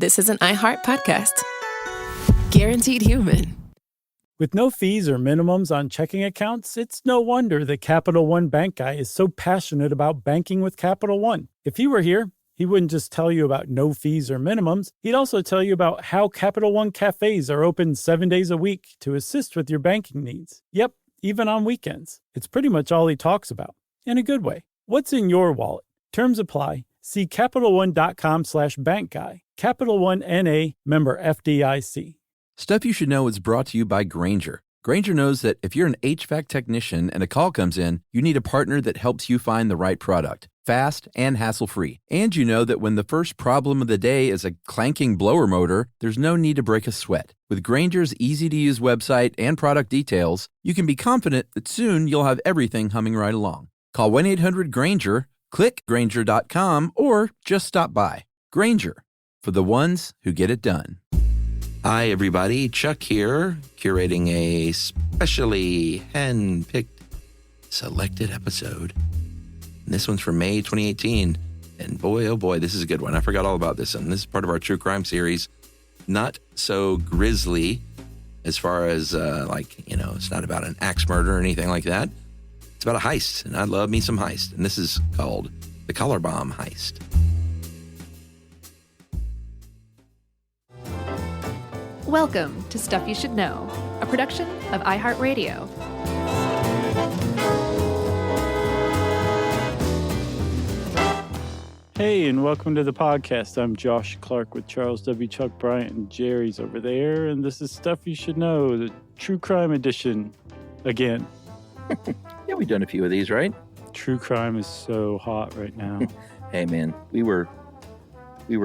this is an iHeart podcast. Guaranteed human. With no fees or minimums on checking accounts, it's no wonder that Capital One Bank Guy is so passionate about banking with Capital One. If he were here, he wouldn't just tell you about no fees or minimums. He'd also tell you about how Capital One cafes are open 7 days a week to assist with your banking needs. Yep, even on weekends. It's pretty much all he talks about, in a good way. What's in your wallet? Terms apply. See CapitalOne.com/bankguy. Capital One N.A., member FDIC. Stuff You Should Know is brought to you by Grainger. Grainger knows that if you're an HVAC technician and a call comes in, you need a partner that helps you find the right product, fast and hassle-free. And you know that when the first problem of the day is a clanking blower motor, there's no need to break a sweat. With Grainger's easy-to-use website and product details, you can be confident that soon you'll have everything humming right along. Call 1-800-GRAINGER, click Grainger.com, or just stop by. Grainger, for the ones who get it done. Hi, everybody. Chuck here, curating a specially hand-picked, selected episode. And this one's from May 2018. And boy, oh boy, this is a good one. I forgot all about this one. This is part of our true crime series. Not so grisly as far as, it's not about an axe murder or anything like that. It's about a heist, and I love me some heist. And this is called The Collar Bomb Heist. Welcome to Stuff You Should Know, a production of iHeartRadio. Hey, and welcome to the podcast. I'm Josh Clark with Charles W. Chuck Bryant, and Jerry's over there. And this is Stuff You Should Know, the True Crime Edition again. Yeah, we've done a few of these, right? True crime is so hot right now. Hey, man, we were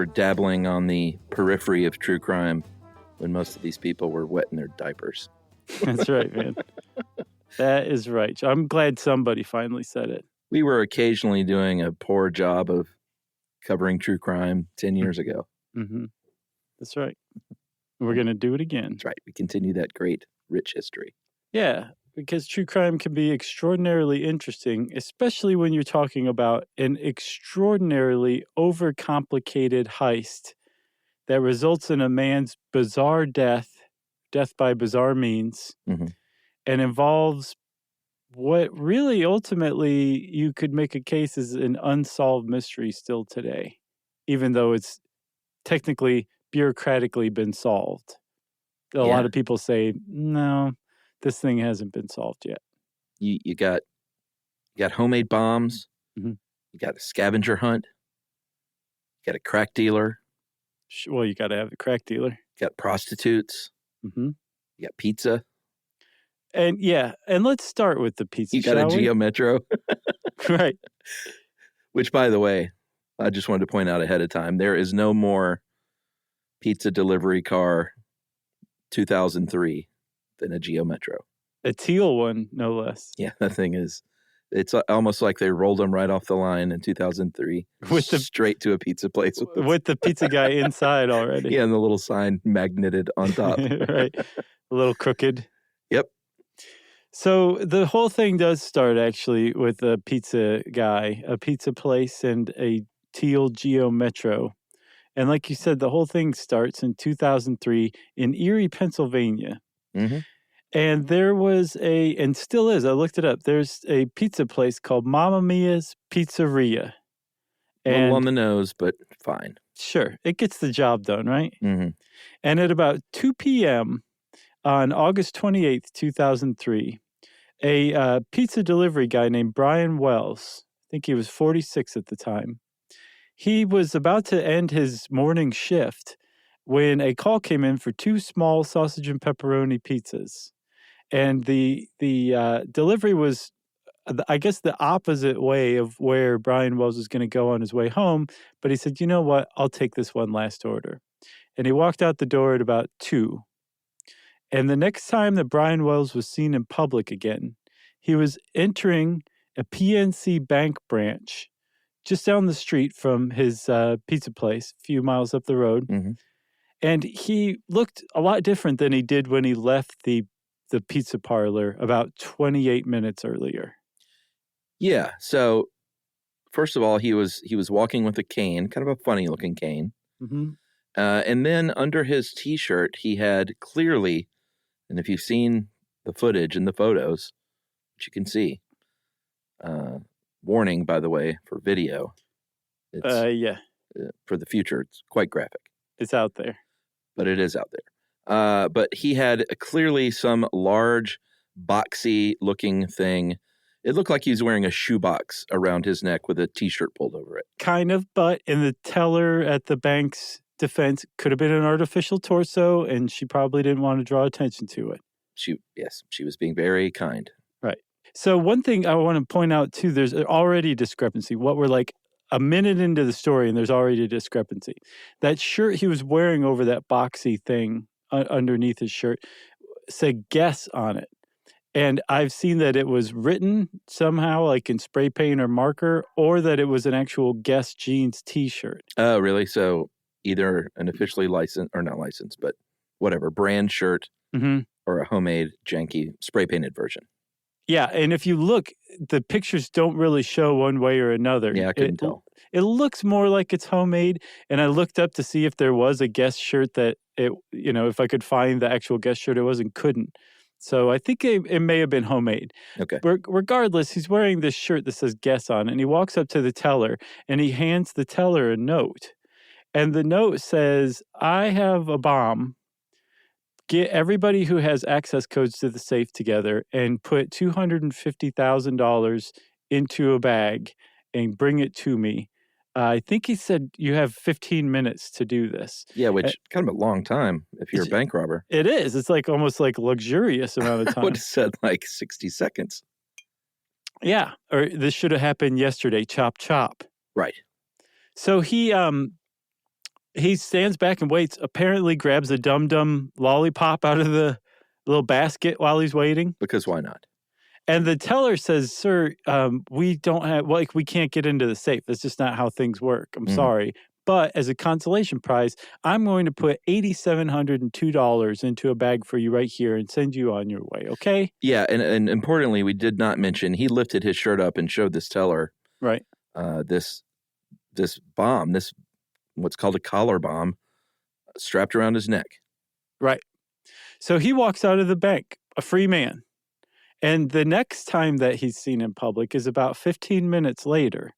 dabbling on the periphery of true crime when most of these people were wet in their diapers. That's right, man. That is right. I'm glad somebody finally said it. We were occasionally doing a poor job of covering true crime 10 years ago. Mm-hmm. That's right. We're going to do it again. That's right. We continue that great, rich history. Yeah, because true crime can be extraordinarily interesting, especially when you're talking about an extraordinarily overcomplicated heist that results in a man's bizarre death by bizarre means, and involves what really ultimately you could make a case is an unsolved mystery still today, even though it's technically bureaucratically been solved. A lot of people say, no, this thing hasn't been solved yet. You got homemade bombs. Mm-hmm. You got a scavenger hunt. You got a crack dealer. Well, you got to have the crack dealer. You got prostitutes. Mm-hmm. You got pizza. And let's start with the pizza. You got a Geo Metro. Right. Which, by the way, I just wanted to point out ahead of time, there is no more pizza delivery car 2003 than a Geo Metro. A teal one, no less. Yeah, that thing is, it's almost like they rolled them right off the line in 2003, straight to a pizza place. With the pizza guy inside already. Yeah, and the little sign magneted on top. Right. A little crooked. Yep. So the whole thing does start actually with a pizza guy, a pizza place, and a teal Geo Metro. And like you said, the whole thing starts in 2003 in Erie, Pennsylvania. Mm-hmm. And there was and still is, I looked it up, there's a pizza place called Mamma Mia's Pizzeria. A little on the nose, but fine. Sure, it gets the job done, right? Mm-hmm. And at about 2 p.m. on August 28th, 2003, a pizza delivery guy named Brian Wells, I think he was 46 at the time, he was about to end his morning shift when a call came in for 2 small sausage and pepperoni pizzas. And the delivery was, I guess, the opposite way of where Brian Wells was going to go on his way home. But he said, you know what? I'll take this one last order. And he walked out the door at about 2. And the next time that Brian Wells was seen in public again, he was entering a PNC Bank branch just down the street from his pizza place, a few miles up the road. Mm-hmm. And he looked a lot different than he did when he left the pizza parlor about 28 minutes earlier. Yeah. So first of all, he was walking with a cane, kind of a funny looking cane. Mm-hmm. And then under his T-shirt, he had clearly, and if you've seen the footage and the photos, which you can see, warning, by the way, for video. It's, Yeah, for the future, it's quite graphic. it's out there. But it is out there. But he had clearly some large, boxy-looking thing. It looked like he was wearing a shoebox around his neck with a T-shirt pulled over it. Kind of, but in the teller at the bank's defense, could have been an artificial torso, and she probably didn't want to draw attention to it. She was being very kind. Right. So one thing I want to point out, too, there's already a discrepancy. What we're like a minute into the story, and there's already a discrepancy. That shirt he was wearing over that boxy thing underneath his shirt said guess on it. And I've seen that it was written somehow like in spray paint or marker, or that it was an actual Guess Jeans T-shirt. Oh, really? So either an officially licensed, or not licensed, but whatever, brand shirt, or a homemade, janky, spray painted version. Yeah, and if you look, the pictures don't really show one way or another. Yeah, I couldn't tell. It looks more like it's homemade, and I looked up to see if there was a Guess shirt that if I could find the actual Guess shirt, it wasn't, couldn't. So I think it may have been homemade. Okay. Regardless, he's wearing this shirt that says Guess on it, and he walks up to the teller, and he hands the teller a note. And the note says, I have a bomb. Get everybody who has access codes to the safe together and put $250,000 into a bag and bring it to me. I think he said you have 15 minutes to do this. Yeah, which kind of a long time if you're a bank robber. It is. It's like almost like luxurious amount of time. I would have said like 60 seconds. Yeah, or this should have happened yesterday. Chop, chop. Right. So he stands back and waits, apparently grabs a dum-dum lollipop out of the little basket while he's waiting. Because why not? And the teller says, sir, we don't have, we can't get into the safe. That's just not how things work. I'm sorry. But as a consolation prize, I'm going to put $8,702 into a bag for you right here and send you on your way, okay? Yeah, and importantly, we did not mention, he lifted his shirt up and showed this teller right. This bomb, what's called a collar bomb, strapped around his neck. Right. So he walks out of the bank, a free man. And the next time that he's seen in public is about 15 minutes later.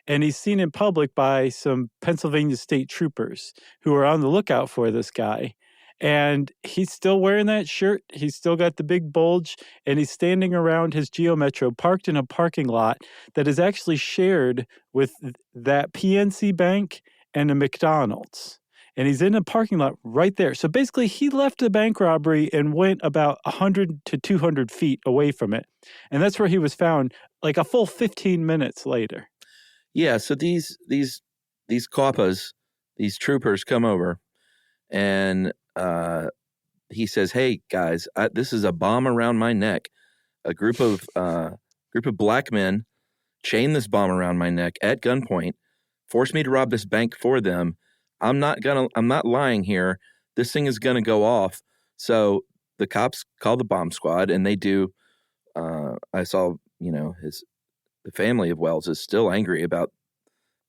And he's seen in public by some Pennsylvania state troopers who are on the lookout for this guy. And he's still wearing that shirt. He's still got the big bulge. And he's standing around his Geo Metro parked in a parking lot that is actually shared with that PNC Bank and a McDonald's. And he's in a parking lot right there. So basically, he left the bank robbery and went about 100 to 200 feet away from it. And that's where he was found like a full 15 minutes later. Yeah, so these copas, these troopers come over, and he says, "Hey guys, this is a bomb around my neck. A group of black men chained this bomb around my neck at gunpoint, forced me to rob this bank for them. I'm not lying here. This thing is gonna go off." So the cops call the bomb squad, and they do. I saw, the family of Wells is still angry about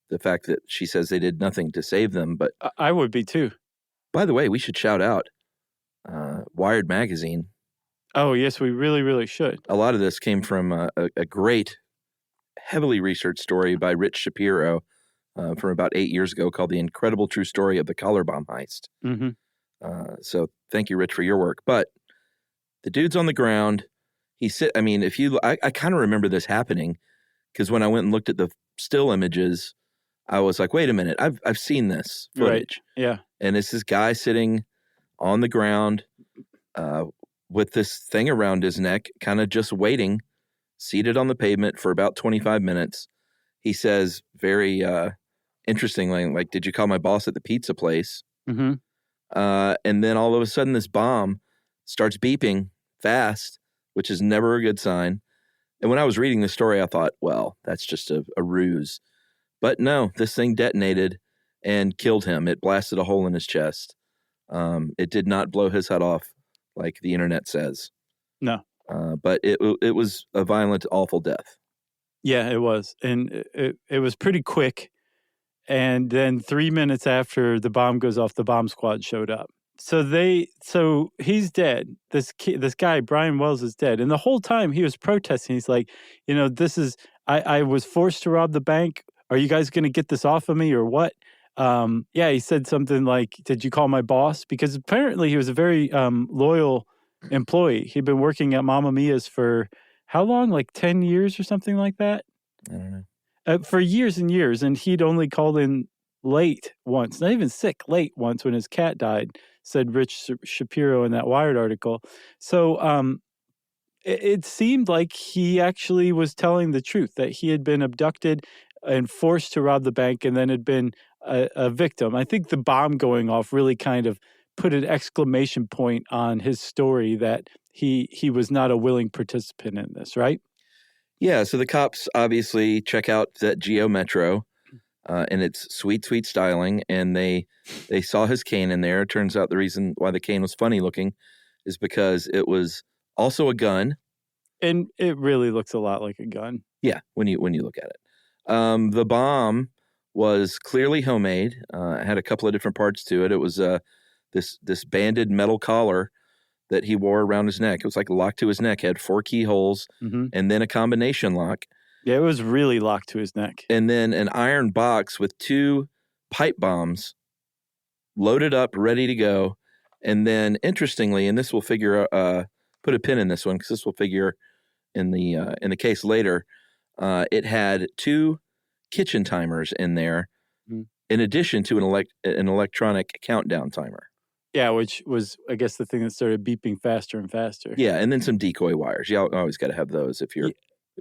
the fact that she says they did nothing to save them. But I would be too. By the way, we should shout out Wired Magazine. Oh, yes, we really, really should. A lot of this came from a great, heavily researched story by Rich Shapiro from about 8 years ago called The Incredible True Story of the Collar Bomb Heist. So thank you, Rich, for your work. But the dude's on the ground. I kind of remember this happening because when I went and looked at the still images, I was like, wait a minute, I've seen this footage. Right. Yeah. And it's this guy sitting on the ground with this thing around his neck, kind of just waiting, seated on the pavement for about 25 minutes. He says very interestingly, like, did you call my boss at the pizza place? And then all of a sudden this bomb starts beeping fast, which is never a good sign. And when I was reading the story, I thought, well, that's just a ruse. But no, this thing detonated and killed him. It blasted a hole in his chest. It did not blow his head off like the internet says. No. But it was a violent, awful death. Yeah, it was. And it was pretty quick. And then 3 minutes after the bomb goes off, the bomb squad showed up. So he's dead. This guy, Brian Wells, is dead. And the whole time he was protesting. He's like, I was forced to rob the bank. Are you guys going to get this off of me or what? He said something like, did you call my boss? Because apparently he was a very loyal employee. He'd been working at Mamma Mia's for how long? Like 10 years or something like that? I don't know. For years and years. And he'd only called in late once, not even sick, late once when his cat died, said Rich Shapiro in that Wired article. So it seemed like he actually was telling the truth, that he had been abducted and forced to rob the bank and then had been a victim. I think the bomb going off really kind of put an exclamation point on his story that he was not a willing participant in this, right? Yeah, so the cops obviously check out that Geo Metro and its sweet, sweet styling, and they saw his cane in there. It turns out the reason why the cane was funny looking is because it was also a gun. And it really looks a lot like a gun. Yeah, when you look at it. The bomb was clearly homemade. It had a couple of different parts to it. It was this banded metal collar that he wore around his neck. It was like locked to his neck, had 4 keyholes, and then a combination lock. Yeah, it was really locked to his neck. And then an iron box with 2 pipe bombs loaded up, ready to go. And then, interestingly, and this will figure, put a pin in this one because this will figure in the case later. It had 2 kitchen timers in there, in addition to an electronic countdown timer. Yeah, which was, I guess, the thing that started beeping faster and faster. Yeah, and then some decoy wires. You always got to have those if you're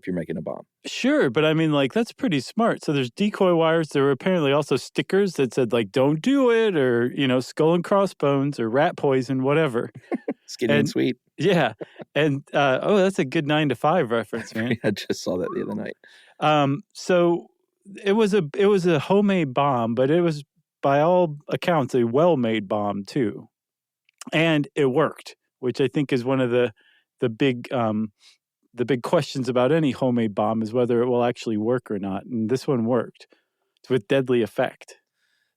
making a bomb. Sure, but I mean, like, that's pretty smart. So there's decoy wires. There were apparently also stickers that said, like, don't do it, or, skull and crossbones, or rat poison, whatever. Skinny and sweet. Yeah. And, that's a good 9 to 5 reference, man. I just saw that the other night. So it was a homemade bomb, but it was, by all accounts, a well-made bomb, too. And it worked, which I think is one of the big questions about any homemade bomb is whether it will actually work or not. And this one worked with deadly effect.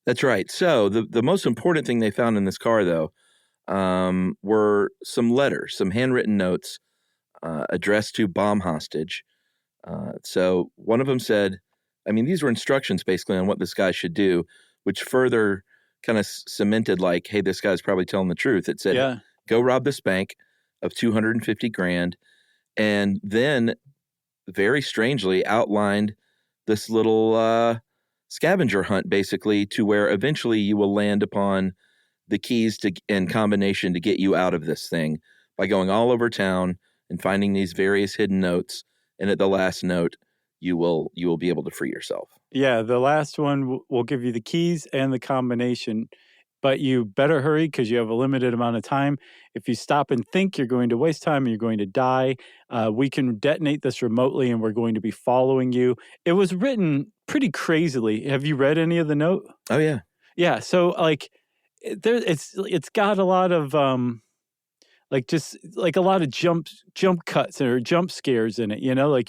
That's right. So the most important thing they found in this car, though, were some letters, some handwritten notes addressed to bomb hostage. So one of them said, I mean, these were instructions basically on what this guy should do, which further kind of cemented like, hey, this guy's probably telling the truth. It said, Go rob this bank of $250,000. And then, very strangely, outlined this little scavenger hunt, basically, to where eventually you will land upon the keys and combination to get you out of this thing by going all over town and finding these various hidden notes. And at the last note, you will be able to free yourself. Yeah, the last one will give you the keys and the combination. But you better hurry because you have a limited amount of time. If you stop and think, you're going to waste time and you're going to die. We can detonate this remotely and we're going to be following you. It was written pretty crazily. Have you read any of the note? Oh, yeah. Yeah, so like it's got a lot of just like a lot of jump cuts or jump scares in it, like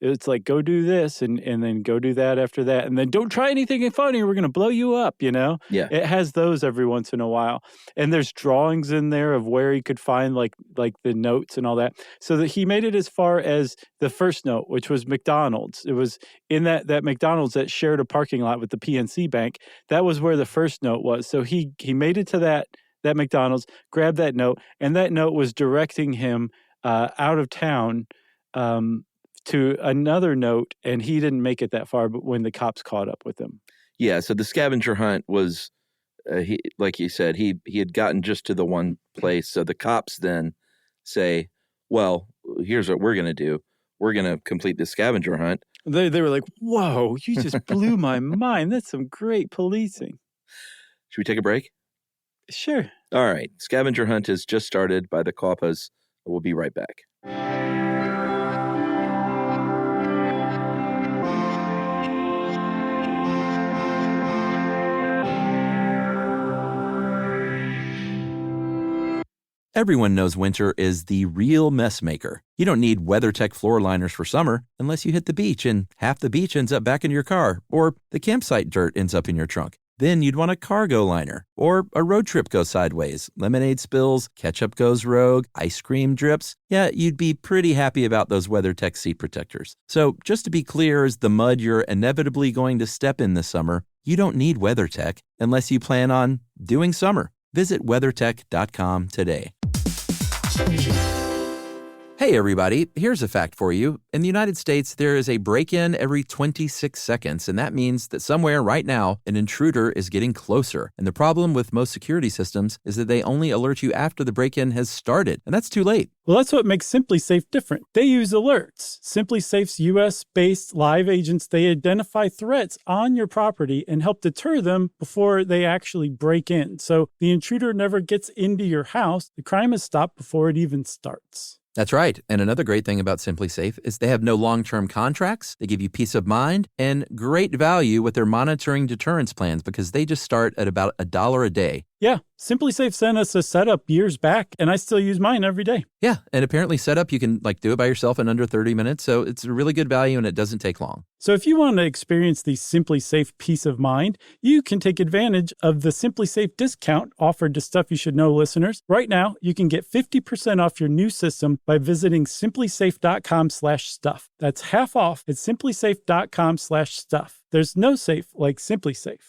it's like, go do this and then go do that after that. And then don't try anything funny or we're going to blow you up, Yeah. It has those every once in a while. And there's drawings in there of where he could find like the notes and all that. So that he made it as far as the first note, which was McDonald's. It was in that McDonald's that shared a parking lot with the PNC Bank. That was where the first note was. So he made it to that McDonald's, grabbed that note, and that note was directing him out of town to another note, and he didn't make it that far, but when the cops caught up with him. Yeah, so the scavenger hunt was, like you said, he had gotten just to the one place. So the cops then say, well, here's what we're going to do. We're going to complete this scavenger hunt. They were like, whoa, you just blew my mind. That's some great policing. Should we take a break? Sure. All right. Scavenger hunt has just started by the Copas. We'll be right back. Everyone knows winter is the real mess maker. You don't need WeatherTech floor liners for summer unless you hit the beach and half the beach ends up back in your car, or the campsite dirt ends up in your trunk. Then you'd want a cargo liner, or a road trip goes sideways, lemonade spills, ketchup goes rogue, ice cream drips. Yeah, you'd be pretty happy about those WeatherTech seat protectors. So just to be clear, as the mud you're inevitably going to step in this summer, you don't need WeatherTech unless you plan on doing summer. Visit WeatherTech.com today. Hey everybody, here's a fact for you. In the United States, there is a break-in every 26 seconds, and that means that somewhere right now, an intruder is getting closer. And the problem with most security systems is that they only alert you after the break-in has started, and that's too late. Well, that's what makes SimpliSafe different. They use alerts. SimpliSafe's US-based live agents, they identify threats on your property and help deter them before they actually break in. So the intruder never gets into your house. The crime is stopped before it even starts. That's right. And another great thing about SimpliSafe is they have no long-term contracts. They give you peace of mind and great value with their monitoring deterrence plans because they just start at about $1 a day. Yeah, SimpliSafe sent us a setup years back, and I still use mine every day. Yeah, and apparently setup, you can do it by yourself in under 30 minutes, so it's a really good value and it doesn't take long. So if you want to experience the SimpliSafe peace of mind, you can take advantage of the SimpliSafe discount offered to Stuff You Should Know listeners. Right now, you can get 50% off your new system by visiting simplisafe.com/stuff. That's half off at simplisafe.com/stuff. There's no safe like SimpliSafe.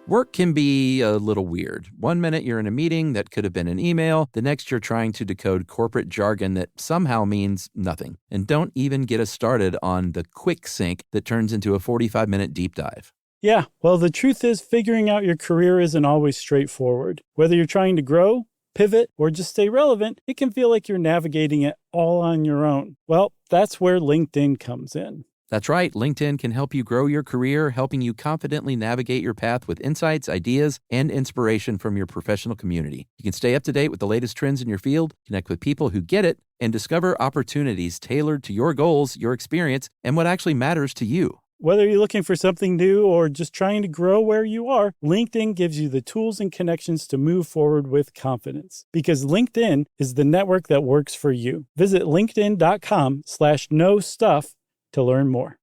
Work can be a little weird. One minute you're in a meeting that could have been an email. The next you're trying to decode corporate jargon that somehow means nothing. And don't even get us started on the quick sync that turns into a 45-minute deep dive. Yeah, well, the truth is figuring out your career isn't always straightforward. Whether you're trying to grow, pivot, or just stay relevant, it can feel like you're navigating it all on your own. Well, that's where LinkedIn comes in. That's right. LinkedIn can help you grow your career, helping you confidently navigate your path with insights, ideas, and inspiration from your professional community. You can stay up to date with the latest trends in your field, connect with people who get it, and discover opportunities tailored to your goals, your experience, and what actually matters to you. Whether you're looking for something new or just trying to grow where you are, LinkedIn gives you the tools and connections to move forward with confidence. Because LinkedIn is the network that works for you. Visit linkedin.com/knowstuff to learn more.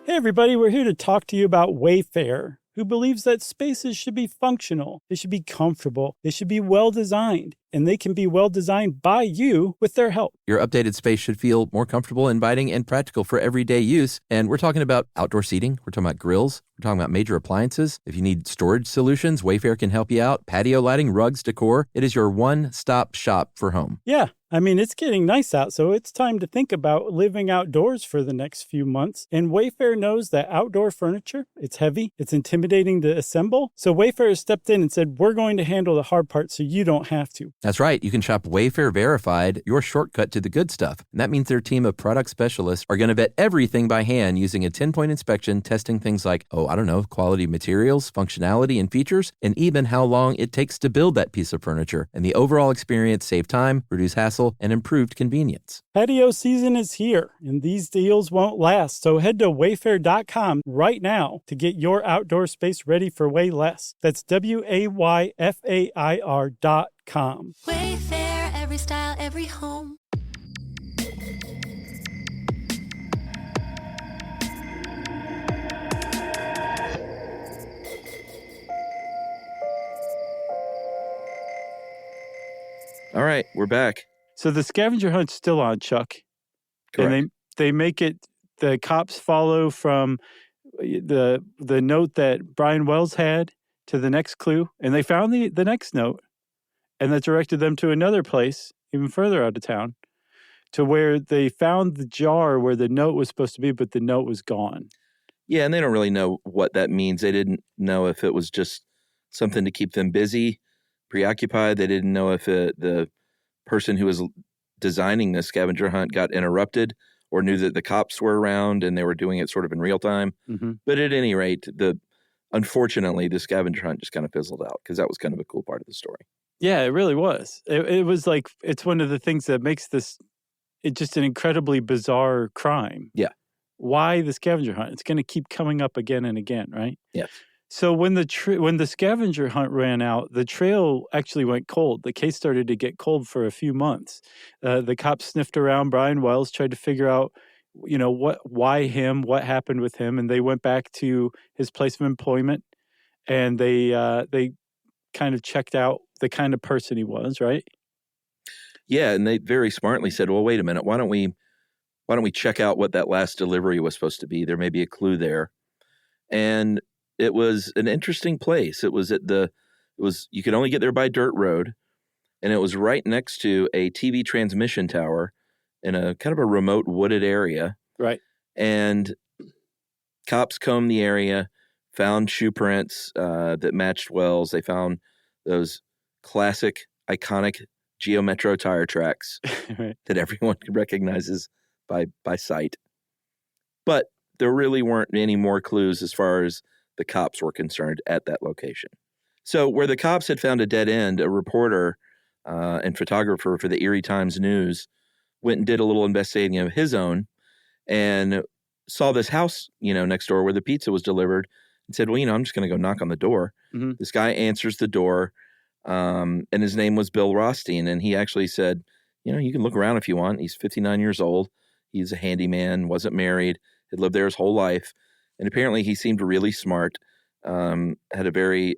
Hey everybody, we're here to talk to you about Wayfair, who believes that spaces should be functional, they should be comfortable, they should be well designed, and they can be well designed by you with their help. Your updated space should feel more comfortable, inviting, and practical for everyday use. And we're talking about outdoor seating. We're talking about grills. We're talking about major appliances. If you need storage solutions, Wayfair can help you out. Patio lighting, rugs, decor. It is your one-stop shop for home. Yeah, I mean, it's getting nice out, so it's time to think about living outdoors for the next few months. And Wayfair knows that outdoor furniture, it's heavy, it's intimidating to assemble. So Wayfair has stepped in and said, we're going to handle the hard part so you don't have to. That's right. You can shop Wayfair Verified, your shortcut to the good stuff. And that means their team of product specialists are going to vet everything by hand using a 10-point inspection, testing things like, quality materials, functionality, and features, and even how long it takes to build that piece of furniture. And the overall experience save time, reduce hassle, and improved convenience. Patio season is here, and these deals won't last. So head to wayfair.com right now to get your outdoor space ready for way less. That's WAYFAIR.com. Wayfair, every style, every home. All right, we're back. So the scavenger hunt's still on, Chuck. Correct. And they make it, the cops follow from the note that Brian Wells had to the next clue, and they found the next note, and that directed them to another place, even further out of town, to where they found the jar where the note was supposed to be, but the note was gone. Yeah, and they don't really know what that means. They didn't know if it was just something to keep them busy, preoccupied. They didn't know if the person who was designing the scavenger hunt got interrupted or knew that the cops were around and they were doing it sort of in real time. Mm-hmm. But at any rate, unfortunately, the scavenger hunt just kind of fizzled out because that was kind of a cool part of the story. Yeah, it really was. It was like, it's one of the things that makes this it's just an incredibly bizarre crime. Yeah. Why the scavenger hunt? It's going to keep coming up again and again, right? Yes. So when the scavenger hunt ran out, the trail actually went cold. The case started to get cold for a few months. The cops sniffed around Brian Wells, tried to figure out, why him, what happened with him, and they went back to his place of employment, and they kind of checked out the kind of person he was, right? Yeah, and they very smartly said, "Well, wait a minute. Why don't we check out what that last delivery was supposed to be? There may be a clue there." And it was an interesting place. You could only get there by dirt road, and it was right next to a TV transmission tower in a kind of a remote wooded area. Right. And cops combed the area, found shoe prints that matched Wells. They found those classic, iconic Geo Metro tire tracks Right. that everyone recognizes by sight. But there really weren't any more clues as far as the cops were concerned at that location. So where the cops had found a dead end, a reporter and photographer for the Erie Times News went and did a little investigating of his own and saw this house, next door where the pizza was delivered and said, well, I'm just going to go knock on the door. Mm-hmm. This guy answers the door, and his name was Bill Rothstein. And he actually said, you can look around if you want. He's 59 years old. He's a handyman, wasn't married, had lived there his whole life. And apparently he seemed really smart, had a very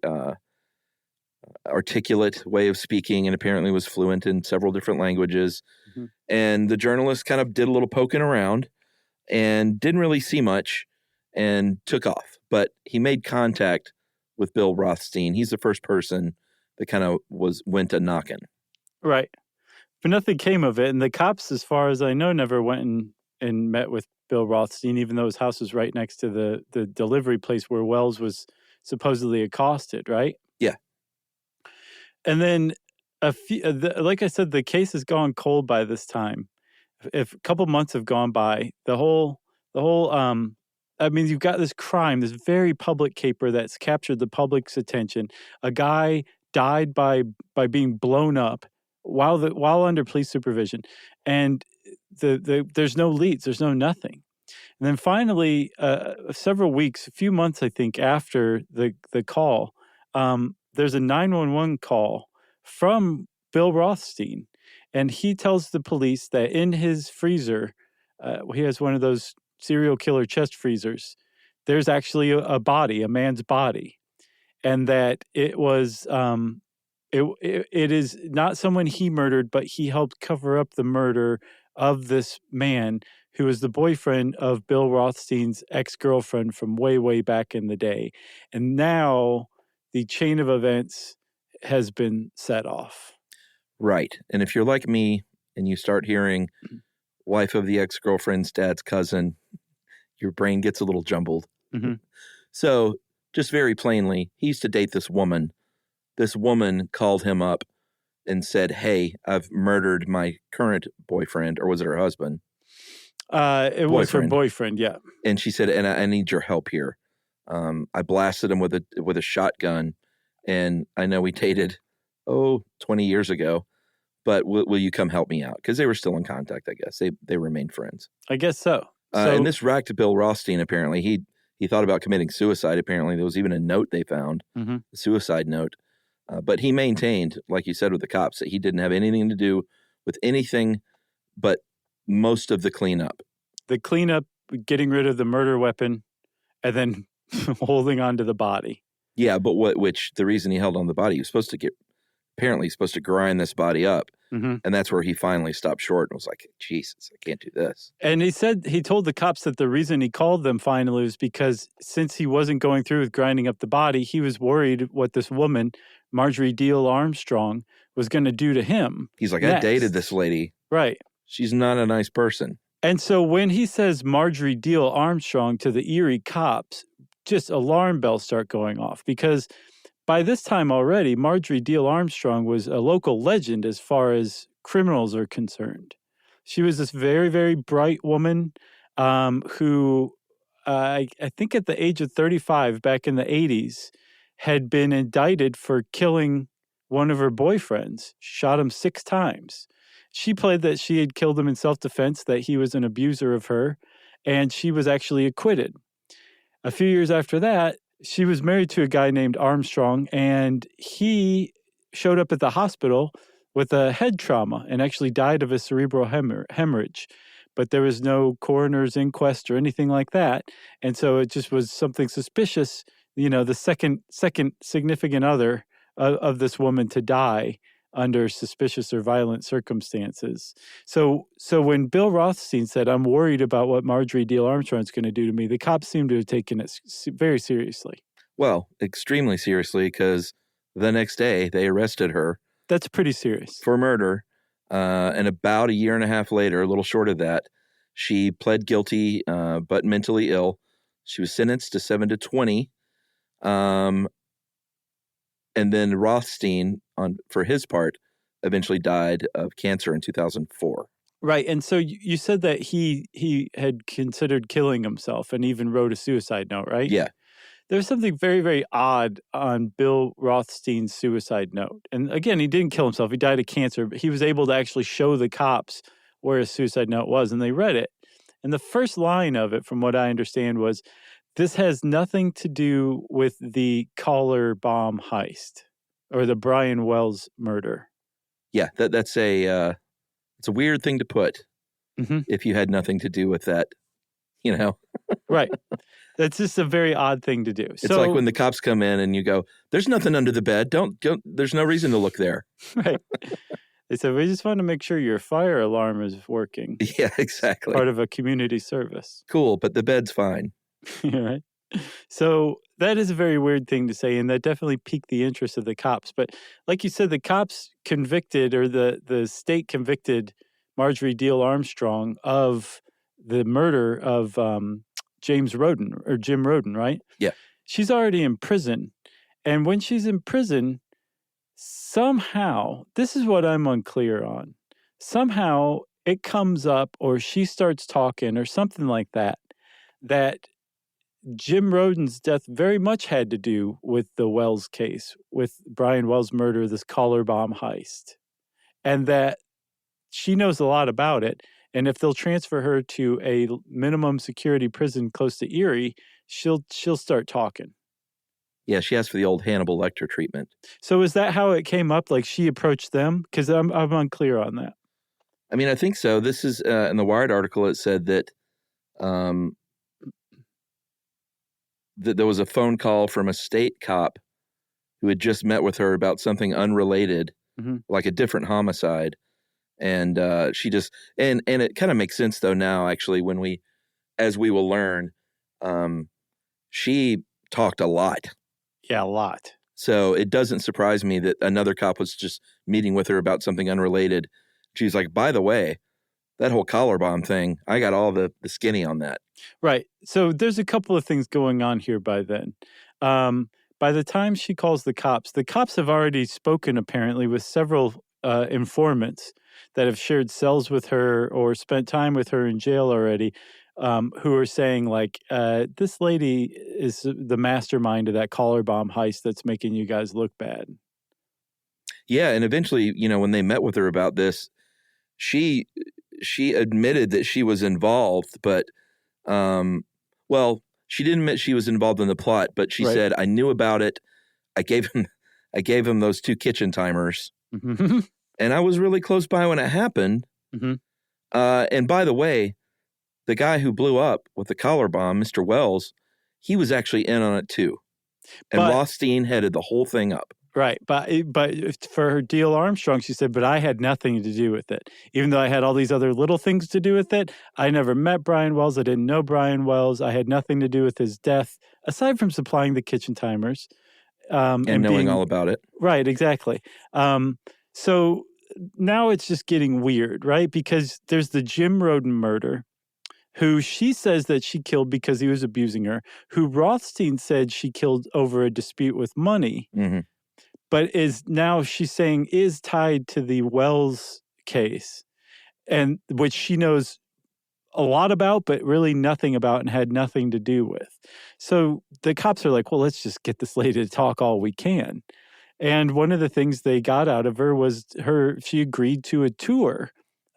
articulate way of speaking, and apparently was fluent in several different languages. Mm-hmm. And the journalist kind of did a little poking around and didn't really see much and took off. But he made contact with Bill Rothstein. He's the first person that kind of went a knocking. Right. But nothing came of it. And the cops, as far as I know, never went and met with Bill Rothstein, even though his house was right next to the delivery place where Wells was supposedly accosted, right? Yeah. And then like I said, the case has gone cold by this time. If a couple months have gone by, you've got this crime, this very public caper that's captured the public's attention. A guy died by being blown up while under police supervision, and there's no leads, there's no nothing. And then finally, a few months, I think, after the call, there's a 911 call from Bill Rothstein, and he tells the police that in his freezer, he has one of those serial killer chest freezers, there's actually a body, a man's body, and that it was it is not someone he murdered, but he helped cover up the murder of this man who was the boyfriend of Bill Rothstein's ex-girlfriend from way, way back in the day. And now the chain of events has been set off. Right. And if you're like me and you start hearing wife of the ex-girlfriend's dad's cousin, your brain gets a little jumbled. Mm-hmm. So just very plainly, he used to date this woman. This woman called him up and said, hey, I've murdered my current boyfriend, or was it her husband? It was her boyfriend, yeah. And she said, and I need your help here. I blasted him with a shotgun, and I know we dated, 20 years ago, but will you come help me out? Because they were still in contact, I guess. They remained friends. I guess so. And this racked Bill Rothstein, apparently. He thought about committing suicide, apparently. There was even a note they found, mm-hmm. a suicide note. But he maintained, like you said with the cops, that he didn't have anything to do with anything but most of the cleanup. The cleanup, getting rid of the murder weapon, and then holding on to the body. Yeah, but the reason he held on to the body, he was supposed to grind this body up. Mm-hmm. And that's where he finally stopped short and was like, Jesus, I can't do this. And he told the cops that the reason he called them finally was because since he wasn't going through with grinding up the body, he was worried what this woman, Marjorie Deal Armstrong, was going to do to him. He's like, next. I dated this lady. Right. She's not a nice person. And so when he says Marjorie Deal Armstrong to the Erie cops, just alarm bells start going off, because by this time already, Marjorie Deal Armstrong was a local legend as far as criminals are concerned. She was this very, very bright woman who I think at the age of 35 back in the 80s had been indicted for killing one of her boyfriends, shot him 6 times. she played that she had killed him in self-defense, that he was an abuser of her, and she was actually acquitted. A few years after that, she was married to a guy named Armstrong, and he showed up at the hospital with a head trauma and actually died of a cerebral hemorrhage. But there was no coroner's inquest or anything like that. And so it just was something suspicious, the second significant other of this woman to die under suspicious or violent circumstances. So when Bill Rothstein said, "I'm worried about what Marjorie Diehl Armstrong's going to do to me," the cops seem to have taken it very seriously. Well, extremely seriously, because the next day they arrested her. That's pretty serious. For murder. And about a year and a half later, a little short of that, she pled guilty, but mentally ill. She was sentenced to 7 to 20. And then Rothstein, for his part, eventually died of cancer in 2004. Right. And so you said that he had considered killing himself and even wrote a suicide note, right? Yeah. There's something very, very odd on Bill Rothstein's suicide note. And again, he didn't kill himself. He died of cancer, but he was able to actually show the cops where his suicide note was, and they read it. And the first line of it, from what I understand, was, "This has nothing to do with the collar bomb heist or the Brian Wells murder." Yeah, that's it's a weird thing to put if you had nothing to do with that, Right. That's just a very odd thing to do. It's like when the cops come in and you go, "There's nothing under the bed. Don't there's no reason to look there." Right. They said, "We just want to make sure your fire alarm is working." Yeah, exactly. Part of a community service. Cool, but the bed's fine. Right. So that is a very weird thing to say, and that definitely piqued the interest of the cops. But like you said, the cops convicted, or the state convicted Marjorie Diehl Armstrong of the murder of James Roden, or Jim Roden, right? Yeah. She's already in prison. And when she's in prison, somehow, this is what I'm unclear on, somehow it comes up, or she starts talking or something like that, that Jim Roden's death very much had to do with the Wells case, with Brian Wells' murder, this collar bomb heist, and that she knows a lot about it. And if they'll transfer her to a minimum security prison close to Erie, she'll start talking. Yeah, she asked for the old Hannibal Lecter treatment. So is that how it came up? Like she approached them? Because I'm unclear on that. I mean, I think so. This is in the Wired article. It said that that there was a phone call from a state cop who had just met with her about something unrelated, like a different homicide. And she just, and it kind of makes sense though now, actually, as we will learn, she talked a lot. Yeah, a lot. So it doesn't surprise me that another cop was just meeting with her about something unrelated. She's like, "By the way, that whole collar bomb thing, I got all the skinny on that." Right. So there's a couple of things going on here by then. By the time she calls the cops have already spoken apparently with several informants that have shared cells with her or spent time with her in jail already, who are saying like, this lady is the mastermind of that collar bomb heist that's making you guys look bad. Yeah, and eventually, when they met with her about this, she admitted that she was involved, but she didn't admit she was involved in the plot, but she said, "I knew about it. I gave him those 2 kitchen timers." Mm-hmm. And I was really close by when it happened. Mm-hmm. And by the way, the guy who blew up with the collar bomb, Mr. Wells, he was actually in on it too. And Rothstein headed the whole thing up. Right. But for her Diehl Armstrong, she said, "But I had nothing to do with it. Even though I had all these other little things to do with it, I never met Brian Wells. I didn't know Brian Wells. I had nothing to do with his death, aside from supplying the kitchen timers. And knowing all about it. Right, exactly. So now it's just getting weird, right? Because there's the Jim Roden murder, who she says that she killed because he was abusing her, who Rothstein said she killed over a dispute with money, but she's saying is tied to the Wells case, and which she knows a lot about, but really nothing about and had nothing to do with. So the cops are like, well, let's just get this lady to talk all we can. And one of the things they got out of her was she agreed to a tour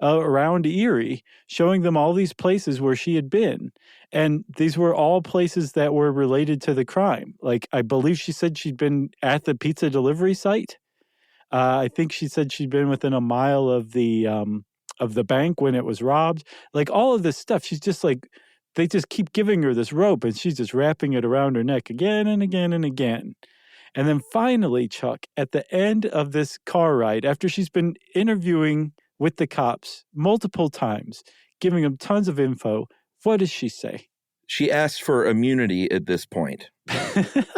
around Erie, showing them all these places where she had been. And these were all places that were related to the crime. Like, I believe she said she'd been at the pizza delivery site. I think she said she'd been within a mile of the bank when it was robbed. Like, all of this stuff, she's just like, they just keep giving her this rope, and she's just wrapping it around her neck again and again and again. And then finally, Chuck, at the end of this car ride, after she's been interviewing with the cops multiple times, giving them tons of info, what does she say? She asked for immunity at this point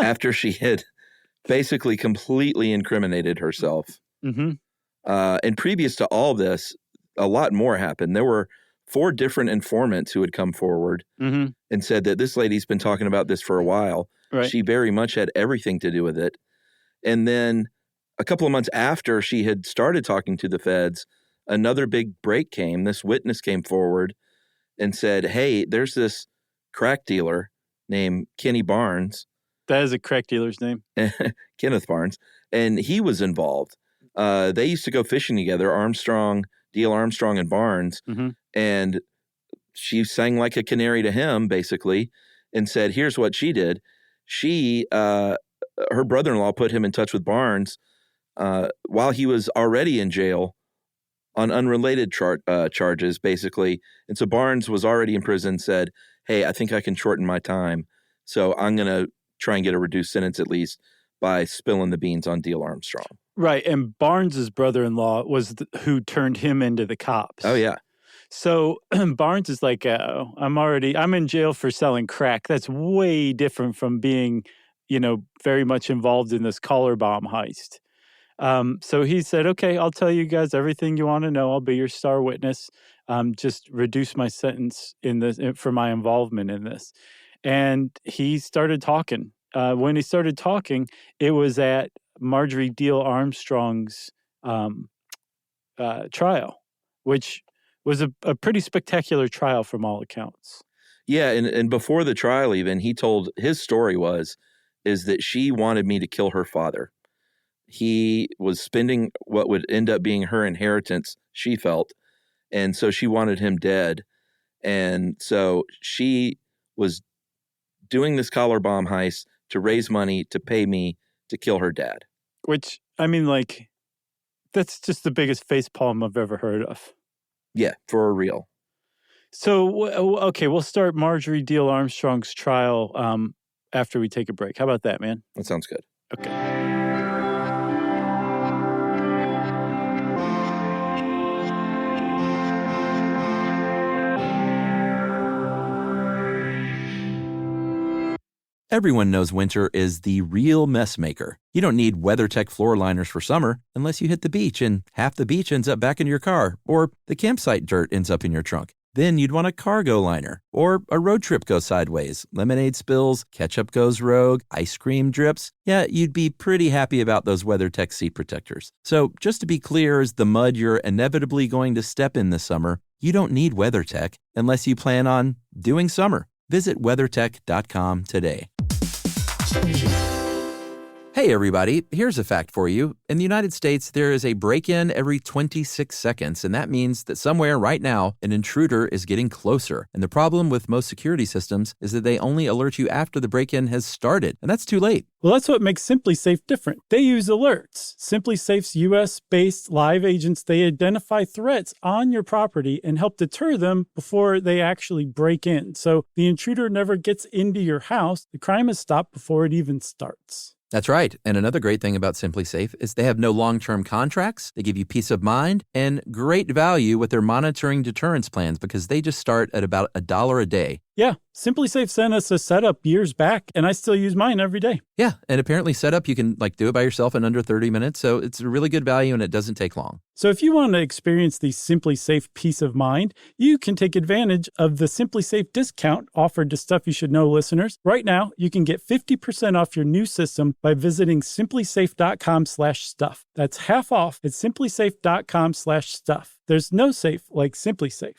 after she had basically completely incriminated herself. Mm-hmm. And previous to all this, a lot more happened. There were 4 different informants who had come forward and said that this lady's been talking about this for a while. Right. She very much had everything to do with it. And then a couple of months after she had started talking to the feds, another big break came. This witness came forward and said, hey, there's this crack dealer named Kenny Barnes. That is a crack dealer's name. Kenneth Barnes. And he was involved. They used to go fishing together, D.L. Armstrong and Barnes. Mm-hmm. And she sang like a canary to him, basically, and said, here's what she did. She, her brother-in-law put him in touch with Barnes while he was already in jail on unrelated charges, basically. And so Barnes was already in prison, said, hey, I think I can shorten my time. So I'm going to try and get a reduced sentence at least by spilling the beans on D.L. Armstrong. Right. And Barnes's brother-in-law was who turned him into the cops. Oh, yeah. So Barnes is like, I'm in jail for selling crack. That's way different from being, very much involved in this collar bomb heist. So he said, okay, I'll tell you guys everything you want to know. I'll be your star witness. Just reduce my sentence for my involvement in this. And he started talking. When he started talking, it was at Marjorie D.L. Armstrong's trial, which was a pretty spectacular trial from all accounts. Yeah, and before the trial even, he told his story is that she wanted me to kill her father. He was spending what would end up being her inheritance, she felt, and so she wanted him dead. And so she was doing this collar bomb heist to raise money to pay me to kill her dad. Which, I mean, like, that's just the biggest facepalm I've ever heard of. Yeah, for real. So, okay, we'll start Marjorie D.L. Armstrong's trial after we take a break. How about that, man? That sounds good. Okay. Everyone knows winter is the real mess maker. You don't need WeatherTech floor liners for summer unless you hit the beach and half the beach ends up back in your car, or the campsite dirt ends up in your trunk. Then you'd want a cargo liner, or a road trip goes sideways, lemonade spills, ketchup goes rogue, ice cream drips. Yeah, you'd be pretty happy about those WeatherTech seat protectors. So just to be clear, as the mud you're inevitably going to step in this summer, you don't need WeatherTech unless you plan on doing summer. Visit WeatherTech.com today. Hey everybody, here's a fact for you. In the United States, there is a break-in every 26 seconds, and that means that somewhere right now, an intruder is getting closer. And the problem with most security systems is that they only alert you after the break-in has started, and that's too late. Well, that's what makes SimpliSafe different. They use alerts. SimpliSafe's U.S.-based live agents, they identify threats on your property and help deter them before they actually break in. So the intruder never gets into your house. The crime is stopped before it even starts. That's right. And another great thing about SimpliSafe is they have no long-term contracts. They give you peace of mind and great value with their monitoring deterrence plans because they just start at about $1 a day. Yeah, SimpliSafe sent us a setup years back, and I still use mine every day. Yeah, and apparently setup, you can do it by yourself in under 30 minutes, so it's a really good value and it doesn't take long. So if you want to experience the SimpliSafe peace of mind, you can take advantage of the SimpliSafe discount offered to Stuff You Should Know listeners. Right now, you can get 50% off your new system by visiting simplisafe.com/stuff. That's half off at simplisafe.com/stuff. There's no safe like SimpliSafe.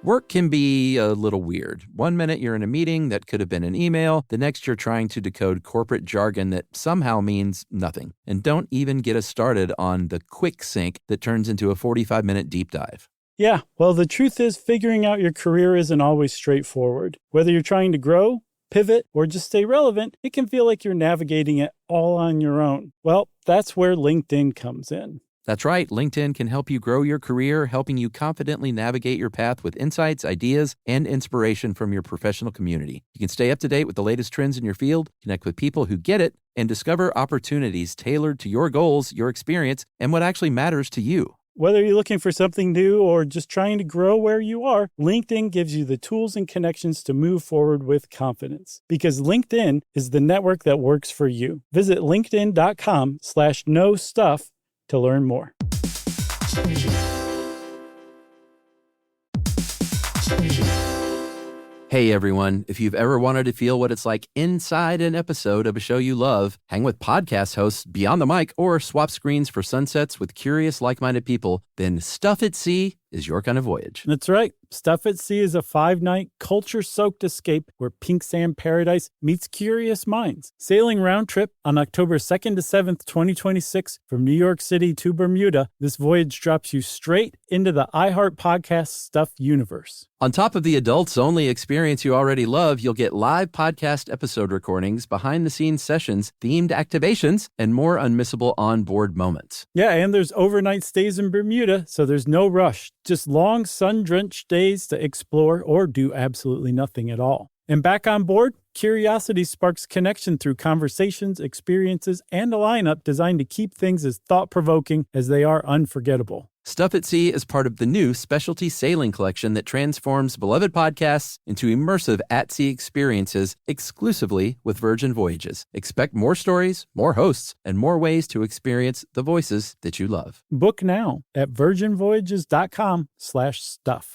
Work can be a little weird. One minute you're in a meeting that could have been an email. The next you're trying to decode corporate jargon that somehow means nothing. And don't even get us started on the quick sync that turns into a 45-minute deep dive. Yeah, well, the truth is figuring out your career isn't always straightforward. Whether you're trying to grow, pivot, or just stay relevant, it can feel like you're navigating it all on your own. Well, that's where LinkedIn comes in. That's right. LinkedIn can help you grow your career, helping you confidently navigate your path with insights, ideas, and inspiration from your professional community. You can stay up to date with the latest trends in your field, connect with people who get it, and discover opportunities tailored to your goals, your experience, and what actually matters to you. Whether you're looking for something new or just trying to grow where you are, LinkedIn gives you the tools and connections to move forward with confidence. Because LinkedIn is the network that works for you. Visit linkedin.com/knowstuff to learn more. Hey everyone, if you've ever wanted to feel what it's like inside an episode of a show you love, hang with podcast hosts beyond the mic, or swap screens for sunsets with curious, like-minded people, then Stuff at Sea is your kind of voyage. That's right. Stuff at Sea is a 5-night, culture-soaked escape where pink sand paradise meets curious minds. Sailing round trip on October 2nd to 7th, 2026 from New York City to Bermuda, this voyage drops you straight into the iHeart Podcast Stuff universe. On top of the adults-only experience you already love, you'll get live podcast episode recordings, behind-the-scenes sessions, themed activations, and more unmissable onboard moments. Yeah, and there's overnight stays in Bermuda, so there's no rush. Just long, sun-drenched days to explore or do absolutely nothing at all. And back on board, curiosity sparks connection through conversations, experiences, and a lineup designed to keep things as thought-provoking as they are unforgettable. Stuff at Sea is part of the new specialty sailing collection that transforms beloved podcasts into immersive at-sea experiences exclusively with Virgin Voyages. Expect more stories, more hosts, and more ways to experience the voices that you love. Book now at virginvoyages.com/stuff.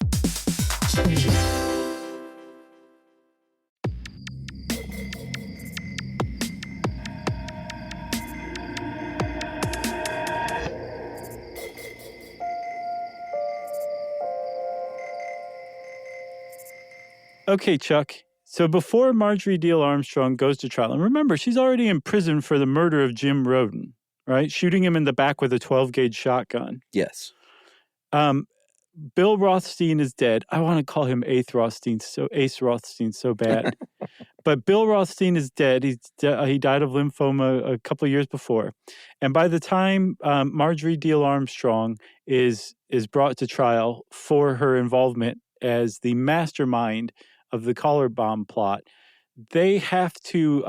Okay, Chuck. So before Marjorie Deal Armstrong goes to trial, and remember, she's already in prison for the murder of Jim Roden, right? Shooting him in the back with a 12-gauge shotgun. Yes. Bill Rothstein is dead. I want to call him Ace Rothstein so bad. But Bill Rothstein is dead. He died of lymphoma a couple of years before. And by the time Marjorie Deal Armstrong is brought to trial for her involvement as the mastermind of the collar bomb plot, they have to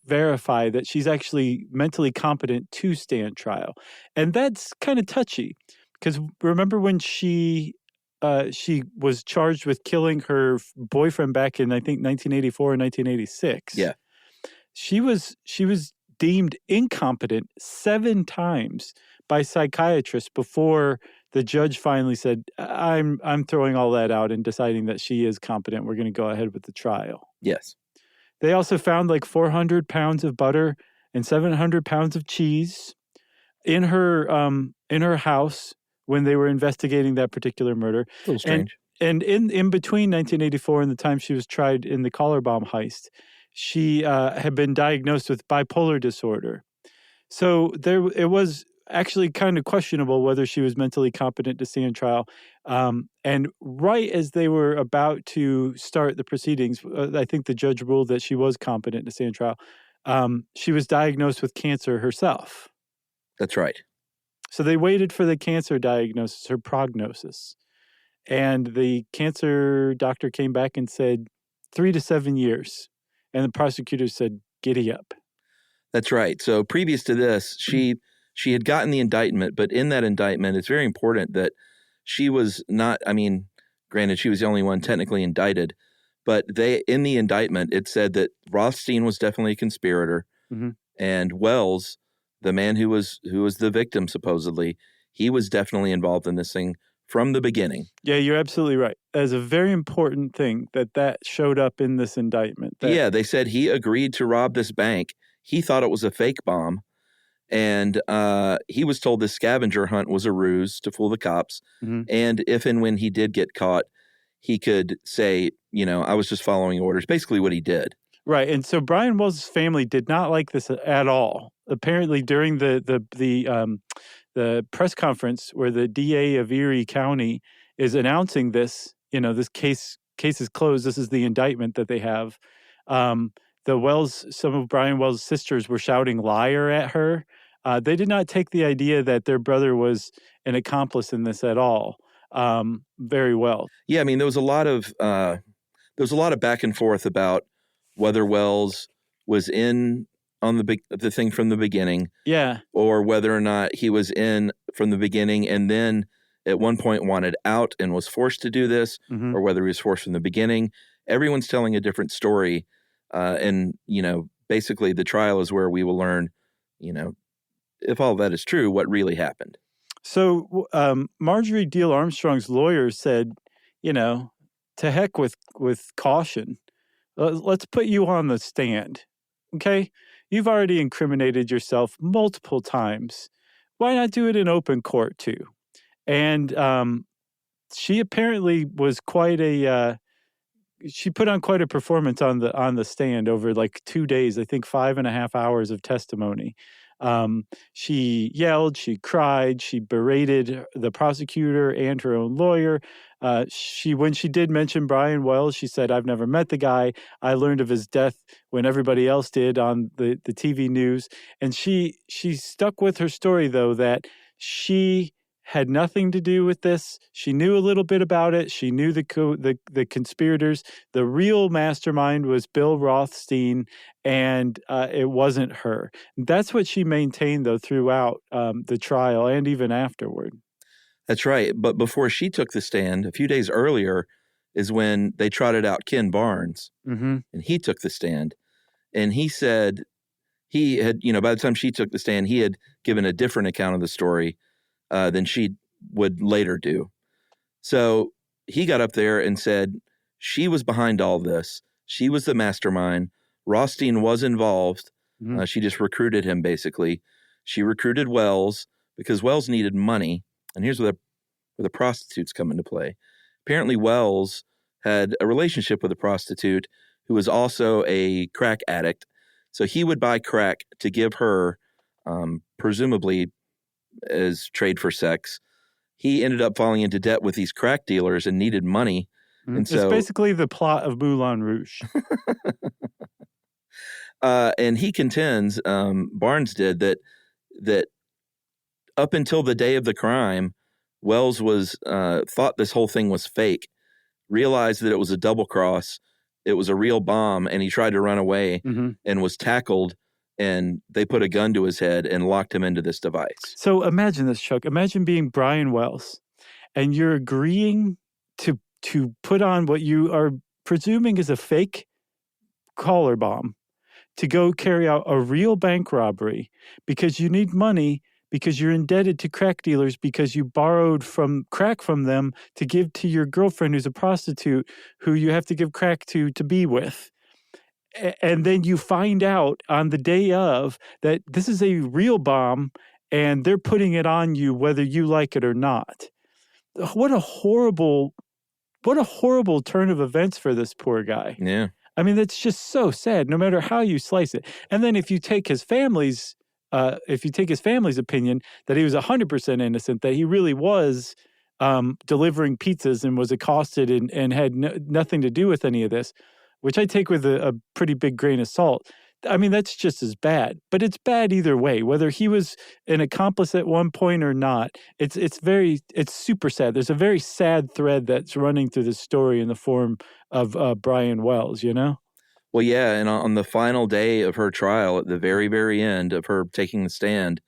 verify that she's actually mentally competent to stand trial. And that's kind of touchy, because remember when she was charged with killing her boyfriend back in, I think, 1984 or 1986. Yeah. She was deemed incompetent 7 times by psychiatrists before the judge finally said, I'm throwing all that out and deciding that she is competent. We're going to go ahead with the trial. Yes. They also found like 400 pounds of butter and 700 pounds of cheese in her house when they were investigating that particular murder. A little strange. And in between 1984 and the time she was tried in the collar bomb heist, she had been diagnosed with bipolar disorder. So it was actually kind of questionable whether she was mentally competent to stand trial. And right as they were about to start the proceedings, I think the judge ruled that she was competent to stand trial. She was diagnosed with cancer herself. That's right. So they waited for the cancer diagnosis, her prognosis. And the cancer doctor came back and said 3 to 7 years. And the prosecutor said, giddy up. That's right. So previous to this, she had gotten the indictment, but in that indictment, it's very important that she was not, granted, she was the only one technically indicted, but in the indictment, it said that Rothstein was definitely a conspirator, and Wells, the man who was the victim, supposedly, he was definitely involved in this thing from the beginning. Yeah, you're absolutely right. That is a very important thing that showed up in this indictment. Yeah, they said he agreed to rob this bank. He thought it was a fake bomb. And he was told this scavenger hunt was a ruse to fool the cops. Mhm. And if and when he did get caught, he could say, I was just following orders, basically what he did. Right, and so Brian Wells' family did not like this at all. Apparently, during the press conference where the DA of Erie County is announcing this, this case is closed. This is the indictment that they have. Some of Brian Wells' sisters were shouting "liar" at her. They did not take the idea that their brother was an accomplice in this at all very well. Yeah, I mean, there was a lot of back and forth about whether Wells was in on the thing from the beginning, Yeah, or whether or not he was in from the beginning and then at one point wanted out and was forced to do this, mhm. or whether he was forced from the beginning. Everyone's telling a different story, and basically the trial is where we will learn, if all that is true, what really happened. So Marjorie Deal Armstrong's lawyer said, to heck with caution. Let's put you on the stand, okay? You've already incriminated yourself multiple times. Why not do it in open court too? And she apparently was she put on quite a performance on the stand over like 2 days. I think 5.5 hours of testimony. She yelled, she cried, she berated the prosecutor and her own lawyer. When she did mention Brian Wells, she said, "I've never met the guy. I learned of his death when everybody else did on the TV news." And she stuck with her story, though, that she had nothing to do with this. She knew a little bit about it. She knew the conspirators. The real mastermind was Bill Rothstein, and it wasn't her. That's what she maintained, though, throughout the trial and even afterward. That's right. But before she took the stand, a few days earlier, is when they trotted out Ken Barnes, Mm-hmm. and he took the stand. And he said he had, by the time she took the stand, he had given a different account of the story than she would later do. So he got up there and said she was behind all this. She was the mastermind. Rothstein was involved. Mm-hmm. She just recruited him, basically. She recruited Wells because Wells needed money. And here's where the prostitutes come into play. Apparently, Wells had a relationship with a prostitute who was also a crack addict. So he would buy crack to give her, presumably as trade for sex. He ended up falling into debt with these crack dealers and needed money. Mm-hmm. And so, it's basically the plot of Moulin Rouge. and he contends, Barnes did, that up until the day of the crime, Wells was thought this whole thing was fake, realized that it was a double cross, it was a real bomb, and he tried to run away Mm-hmm. and was tackled, and they put a gun to his head and locked him into this device. So imagine this, Chuck. Imagine being Brian Wells, and you're agreeing to put on what you are presuming is a fake collar bomb to go carry out a real bank robbery because you need money, because you're indebted to crack dealers because you borrowed crack from them to give to your girlfriend who's a prostitute who you have to give crack to be with. And then you find out on the day of that this is a real bomb and they're putting it on you whether you like it or not. What a horrible turn of events for this poor guy. Yeah. I mean, that's just so sad, no matter how you slice it. And then if you take his family's opinion that he was 100% innocent, that he really was delivering pizzas and was accosted and had nothing to do with any of this, which I take with a pretty big grain of salt. I mean, that's just as bad. But it's bad either way, whether he was an accomplice at one point or not. It's super sad. There's a very sad thread that's running through this story in the form of Brian Wells, Well, yeah, and on the final day of her trial, at the very, very end of her taking the stand,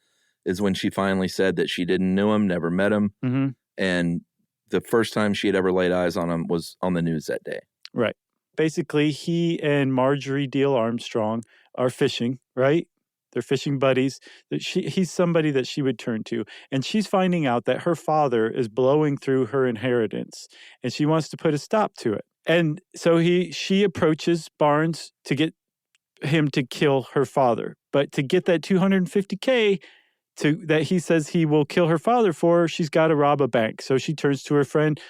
is when she finally said that she didn't know him, never met him, Mm-hmm. and the first time she had ever laid eyes on him was on the news that day. Right. Basically, he and Marjorie Deal Armstrong are fishing, right? They're fishing buddies. He's somebody that she would turn to. And she's finding out that her father is blowing through her inheritance, and she wants to put a stop to it. And so she approaches Barnes to get him to kill her father. But to get that $250K that he says he will kill her father for, she's got to rob a bank. So she turns to her friend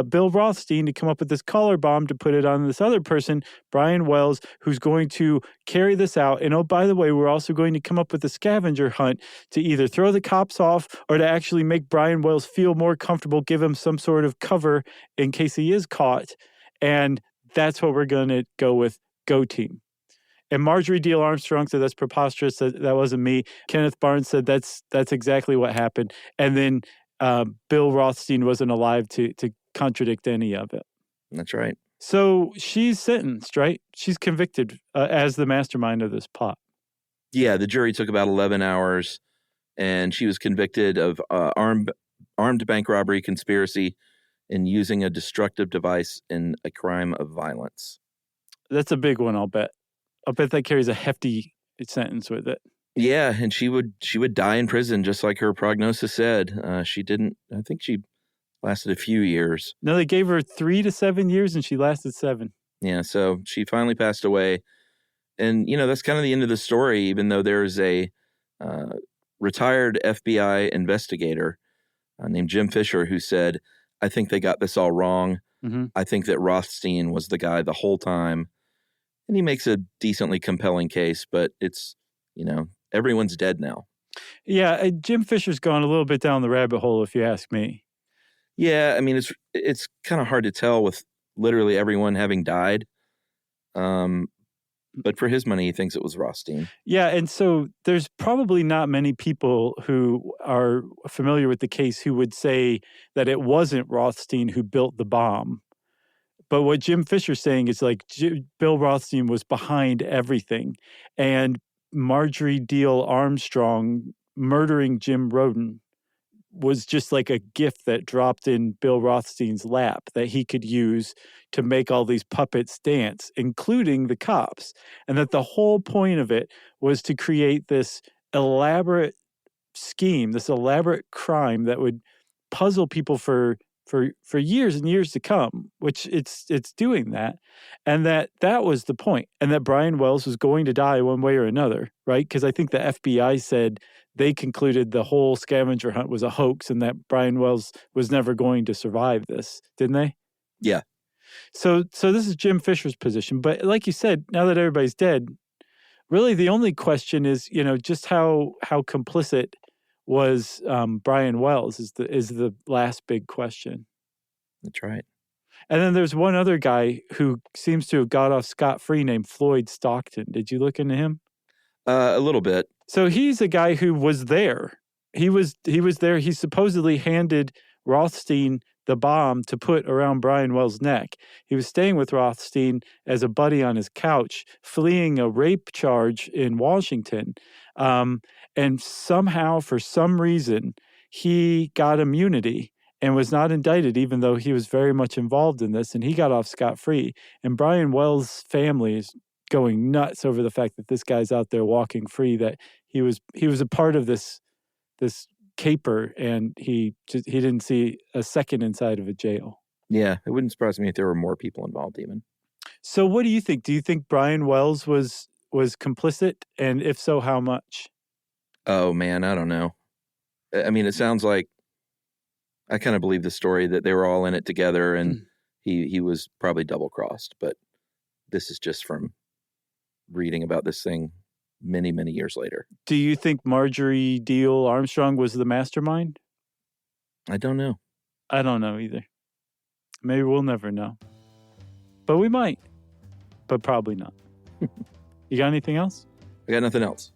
Bill Rothstein to come up with this collar bomb to put it on this other person, Brian Wells, who's going to carry this out. And oh, by the way, we're also going to come up with a scavenger hunt to either throw the cops off or to actually make Brian Wells feel more comfortable, give him some sort of cover in case he is caught. And that's what we're going to go with. Go team. And Marjorie Deal Armstrong said that's preposterous. That wasn't me. Kenneth Barnes said that's exactly what happened. And then Bill Rothstein wasn't alive to contradict any of it. That's right. So she's sentenced, right? She's convicted as the mastermind of this plot. Yeah, the jury took about 11 hours, and she was convicted of armed bank robbery, conspiracy, and using a destructive device in a crime of violence. That's a big one, I'll bet. I'll bet that carries a hefty sentence with it. Yeah, and she would die in prison, just like her prognosis said. She didn't. I think she lasted a few years. No, they gave her 3 to 7 years, and she lasted 7. Yeah, so she finally passed away, and that's kind of the end of the story. Even though there's a retired FBI investigator named Jim Fisher who said, "I think they got this all wrong. Mm-hmm. I think that Rothstein was the guy the whole time." And he makes a decently compelling case, but it's, everyone's dead now. Yeah, Jim Fisher's gone a little bit down the rabbit hole, if you ask me. Yeah, I mean, it's kind of hard to tell with literally everyone having died. But for his money, he thinks it was Rothstein. Yeah, and so there's probably not many people who are familiar with the case who would say that it wasn't Rothstein who built the bomb. But what Jim Fisher's saying is Bill Rothstein was behind everything. And Marjorie Deal Armstrong murdering Jim Roden was just like a gift that dropped in Bill Rothstein's lap that he could use to make all these puppets dance, including the cops. And that the whole point of it was to create this elaborate scheme, this elaborate crime that would puzzle people for years and years to come, which it's doing that. And that was the point. And that Brian Wells was going to die one way or another, right? Because I think the FBI said they concluded the whole scavenger hunt was a hoax and that Brian Wells was never going to survive this, didn't they? Yeah. So this is Jim Fisher's position. But like you said, now that everybody's dead, really the only question is, just how complicit was Brian Wells is the last big question. That's right. And then there's one other guy who seems to have got off scot-free named Floyd Stockton. Did you look into him? A little bit. So he's a guy who was there. He was there. He supposedly handed Rothstein the bomb to put around Brian Wells' neck. He was staying with Rothstein as a buddy on his couch, fleeing a rape charge in Washington. And somehow, for some reason, he got immunity and was not indicted, even though he was very much involved in this, and he got off scot-free. And Brian Wells' family is going nuts over the fact that this guy's out there walking free, that he was a part of this caper, and he didn't see a second inside of a jail. Yeah, it wouldn't surprise me if there were more people involved even. So what do you think? Do you think Brian Wells was complicit? And if so, how much? Oh, man, I don't know. I mean, it sounds like I kind of believe the story that they were all in it together and he was probably double-crossed. But this is just from reading about this thing many, many years later. Do you think Marjorie Deal Armstrong was the mastermind? I don't know. I don't know either. Maybe we'll never know. But we might. But probably not. You got anything else? I got nothing else.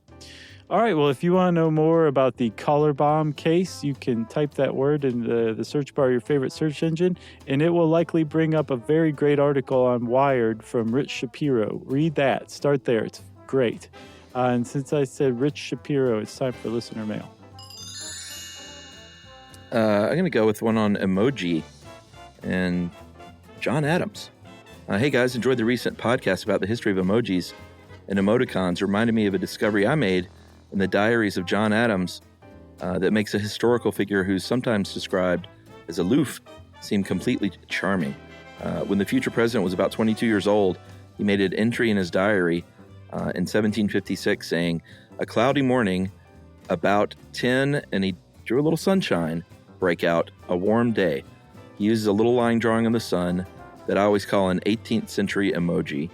All right. Well, if you want to know more about the collar bomb case, you can type that word in the search bar of your favorite search engine, and it will likely bring up a very great article on Wired from Rich Shapiro. Read that. Start there. It's great. And since I said Rich Shapiro, it's time for listener mail. I'm going to go with one on emoji and John Adams. Hey, guys, enjoyed the recent podcast about the history of emojis and emoticons. Reminded me of a discovery I made in the diaries of John Adams that makes a historical figure who's sometimes described as aloof seem completely charming. When the future president was about 22 years old, he made an entry in his diary in 1756 saying, "A cloudy morning, about 10, and he drew a little sunshine, break out, a warm day." He uses a little line drawing on the sun that I always call an 18th century emoji.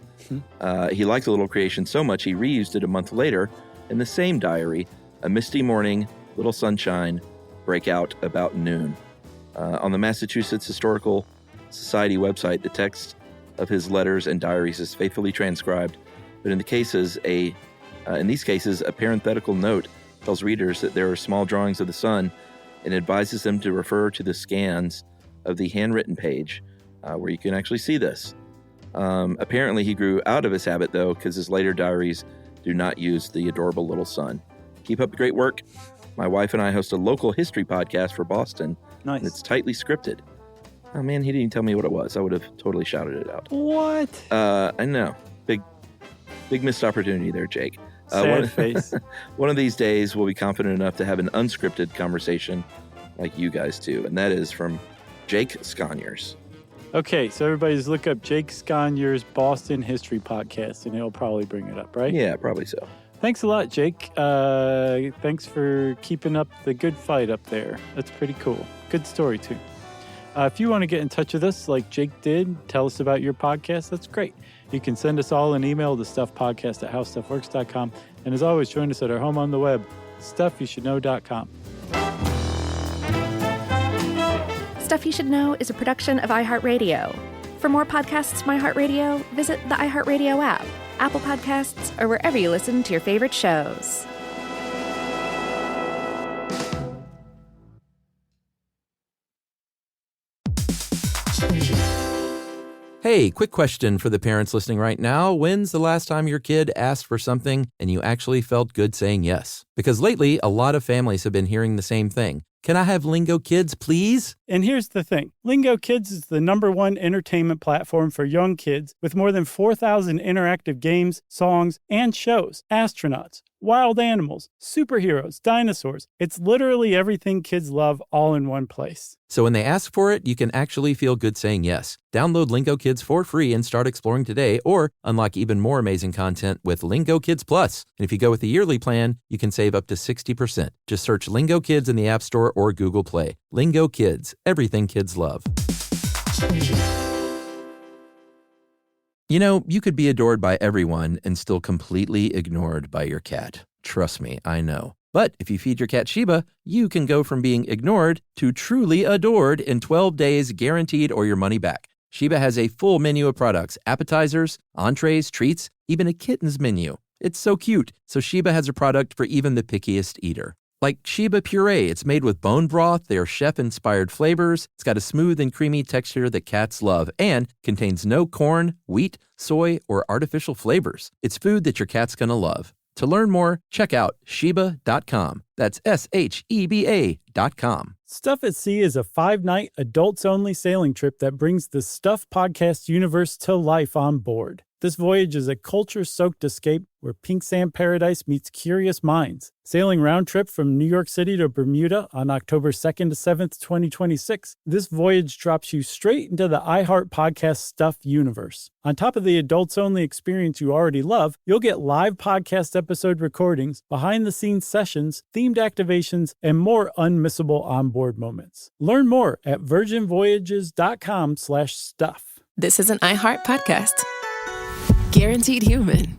He liked the little creation so much he reused it a month later in the same diary, "A misty morning, little sunshine, break out about noon." On the Massachusetts Historical Society website, the text of his letters and diaries is faithfully transcribed, but in these cases, a parenthetical note tells readers that there are small drawings of the sun and advises them to refer to the scans of the handwritten page, where you can actually see this. Apparently, he grew out of his habit, though, because his later diaries do not use the adorable little sun. Keep up the great work. My wife and I host a local history podcast for Boston. Nice. And it's tightly scripted. Oh, man, he didn't even tell me what it was. I would have totally shouted it out. What? I know. Big missed opportunity there, Jake. Sad face. One of these days, we'll be confident enough to have an unscripted conversation like you guys do. And that is from Jake Sconyers. Okay, so everybody's look up Jake Sconyers' Boston History Podcast, and he'll probably bring it up, right? Yeah, probably so. Thanks a lot, Jake. Thanks for keeping up the good fight up there. That's pretty cool. Good story, too. If you want to get in touch with us like Jake did, tell us about your podcast, that's great. You can send us all an email to stuffpodcast@howstuffworks.com. And as always, join us at our home on the web, stuffyoushouldknow.com. Stuff You Should Know is a production of iHeartRadio. For more podcasts from iHeartRadio, visit the iHeartRadio app, Apple Podcasts, or wherever you listen to your favorite shows. Hey, quick question for the parents listening right now. When's the last time your kid asked for something and you actually felt good saying yes? Because lately, a lot of families have been hearing the same thing. Can I have Lingo Kids, please? And here's the thing. Lingo Kids is the #1 entertainment platform for young kids with more than 4,000 interactive games, songs, and shows. Astronauts, wild animals, superheroes, dinosaurs. It's literally everything kids love all in one place. So when they ask for it, you can actually feel good saying yes. Download Lingo Kids for free and start exploring today, or unlock even more amazing content with Lingo Kids Plus. And if you go with the yearly plan, you can save up to 60%. Just search Lingo Kids in the App Store or Google Play. Lingo Kids, everything kids love. You know, you could be adored by everyone and still completely ignored by your cat. Trust me, I know. But if you feed your cat Sheba, you can go from being ignored to truly adored in 12 days guaranteed or your money back. Sheba has a full menu of products, appetizers, entrees, treats, even a kitten's menu. It's so cute. So Sheba has a product for even the pickiest eater. Like Sheba Puree, it's made with bone broth, they are chef-inspired flavors, it's got a smooth and creamy texture that cats love, and contains no corn, wheat, soy, or artificial flavors. It's food that your cat's gonna love. To learn more, check out Sheba.com. That's SHEBA.com. Stuff at Sea is a 5-night, adults-only sailing trip that brings the Stuff podcast universe to life on board. This voyage is a culture-soaked escape where pink sand paradise meets curious minds. Sailing round trip from New York City to Bermuda on October 2nd to 7th, 2026, this voyage drops you straight into the iHeart Podcast Stuff universe. On top of the adults-only experience you already love, you'll get live podcast episode recordings, behind-the-scenes sessions, themed activations, and more unmissable onboard moments. Learn more at virginvoyages.com/stuff. This is an iHeart podcast. Guaranteed human.